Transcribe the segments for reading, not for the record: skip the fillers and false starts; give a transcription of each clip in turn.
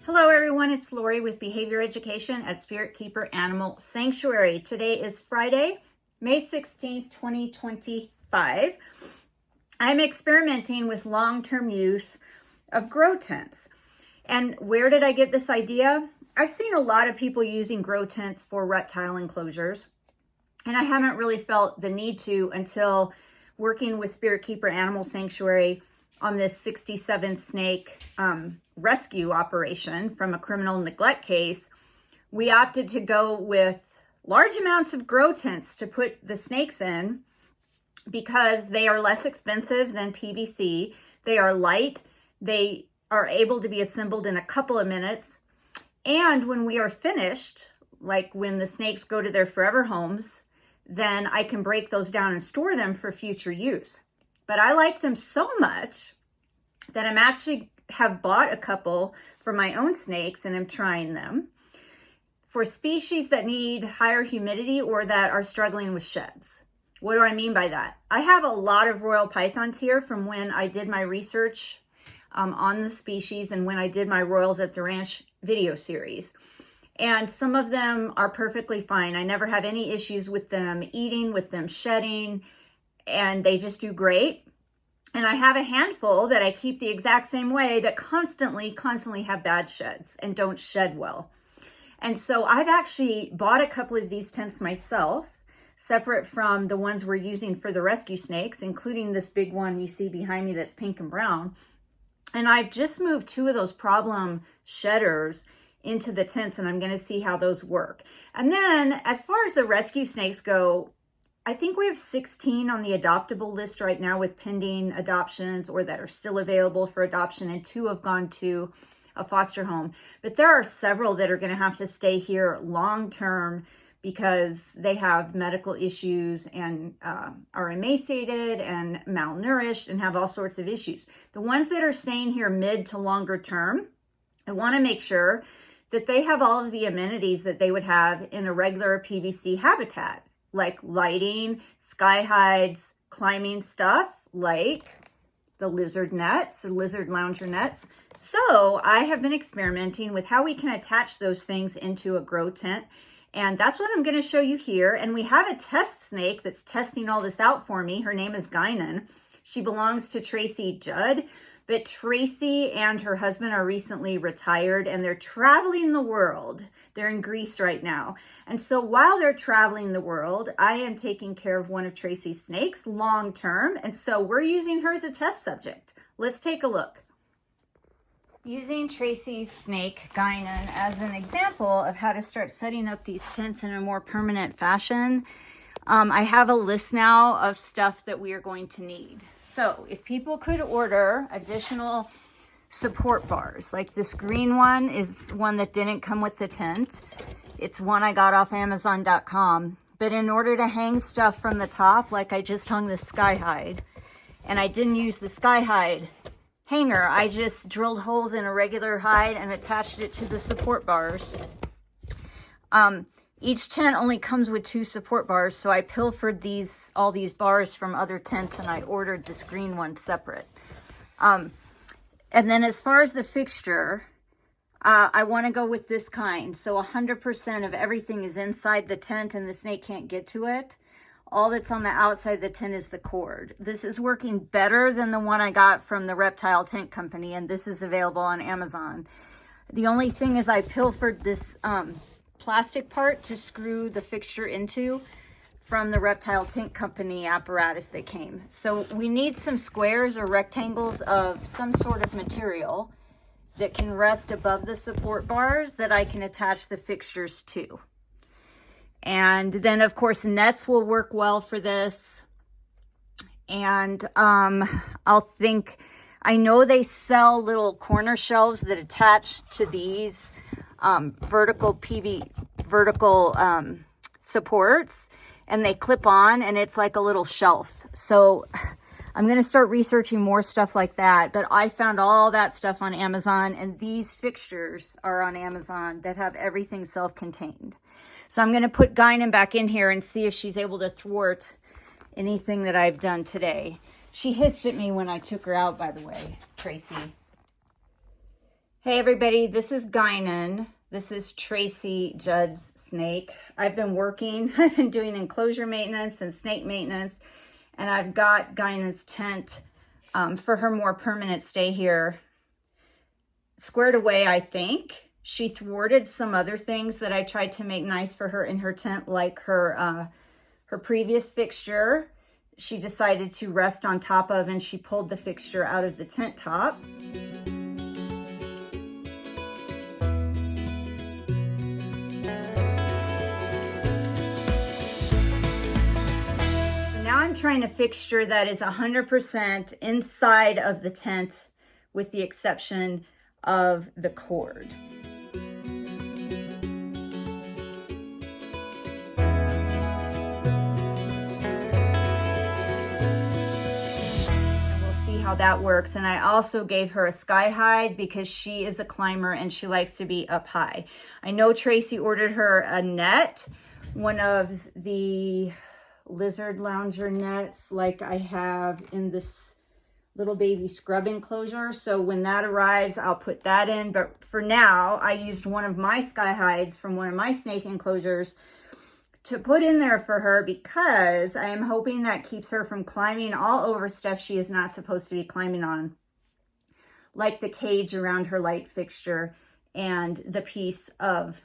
Hello everyone, it's Lori with Behavior Education at Spirit Keeper Animal Sanctuary. Today is Friday, May 16th, 2025. I'm experimenting with long-term use of grow tents. And where did I get this idea? I've seen a lot of people using grow tents for reptile enclosures, and I haven't really felt the need to until working with Spirit Keeper Animal Sanctuary on this 67 snake rescue operation from a criminal neglect case. We opted to go with large amounts of grow tents to put the snakes in because they are less expensive than PVC. They are light. They are able to be assembled in a couple of minutes. And when we are finished, like when the snakes go to their forever homes, then I can break those down and store them for future use. But I like them so much that I'm actually have bought a couple for my own snakes and I'm trying them for species that need higher humidity or that are struggling with sheds. What do I mean by that? I have a lot of royal pythons here from when I did my research on the species and when I did my Royals at the Ranch video series. And some of them are perfectly fine. I never have any issues with them eating, with them shedding, and they just do great. And I have a handful that I keep the exact same way that constantly have bad sheds and don't shed well. And so I've actually bought a couple of these tents myself, separate from the ones we're using for the rescue snakes, including this big one you see behind me that's pink and brown. And I've just moved 2 of those problem shedders into the tents, and I'm going to see how those work. And then as far as the rescue snakes go, I think we have 16 on the adoptable list right now with pending adoptions or that are still available for adoption, and 2 have gone to a foster home. But there are several that are going to have to stay here long term because they have medical issues and are emaciated and malnourished and have all sorts of issues. The ones that are staying here mid to longer term, I want to make sure that they have all of the amenities that they would have in a regular PVC habitat, like lighting, sky hides, climbing stuff like the lizard nets or lizard lounger nets. So I have been experimenting with how we can attach those things into a grow tent. And that's what I'm going to show you here. And we have a test snake that's testing all this out for me. Her name is Guinan. She belongs to Tracy Judd. But Tracy and her husband are recently retired and they're traveling the world. They're in Greece right now. And so while they're traveling the world, I am taking care of one of Tracy's snakes long term. And so we're using her as a test subject. Let's take a look. Using Tracy's snake, Guinan, as an example of how to start setting up these tents in a more permanent fashion. I have a list now of stuff that we are going to need. So if people could order additional support bars, like this green one is one that didn't come with the tent. It's one I got off Amazon.com. But in order to hang stuff from the top, like I just hung the sky hide, and I didn't use the sky hide hanger, I just drilled holes in a regular hide and attached it to the support bars. Each tent only comes with 2 support bars, so I pilfered all these bars from other tents and I ordered this green one separate. And then as far as the fixture, I want to go with this kind. So 100% of everything is inside the tent and the snake can't get to it. All that's on the outside of the tent is the cord. This is working better than the one I got from the Reptile Tent Company, and this is available on Amazon. The only thing is I pilfered this plastic part to screw the fixture into from the Reptile Tent Company apparatus that came. So we need some squares or rectangles of some sort of material that can rest above the support bars that I can attach the fixtures to. And then of course nets will work well for this. And I know they sell little corner shelves that attach to these vertical supports, and they clip on and it's like a little shelf. So I'm going to start researching more stuff like that, but I found all that stuff on Amazon, and these fixtures are on Amazon that have everything self-contained. So I'm going to put Guinan back in here and see if she's able to thwart anything that I've done today. She hissed at me when I took her out, by the way, Tracy. Hey everybody, this is Guinan. This is Tracy Judd's snake. I've been doing enclosure maintenance and snake maintenance, and I've got Guinan's tent for her more permanent stay here squared away, I think. She thwarted some other things that I tried to make nice for her in her tent, like her previous fixture. She decided to rest on top of, and she pulled the fixture out of the tent top. I'm trying a fixture that is 100% inside of the tent with the exception of the cord. And we'll see how that works. And I also gave her a sky hide because she is a climber and she likes to be up high. I know Tracy ordered her a net, one of the lizard lounger nets like I have in this little baby scrub enclosure. So when that arrives, I'll put that in. But for now, I used one of my sky hides from one of my snake enclosures to put in there for her because I am hoping that keeps her from climbing all over stuff she is not supposed to be climbing on, like the cage around her light fixture and the piece of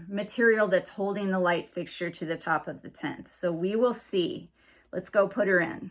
material that's holding the light fixture to the top of the tent. So we will see. Let's go put her in.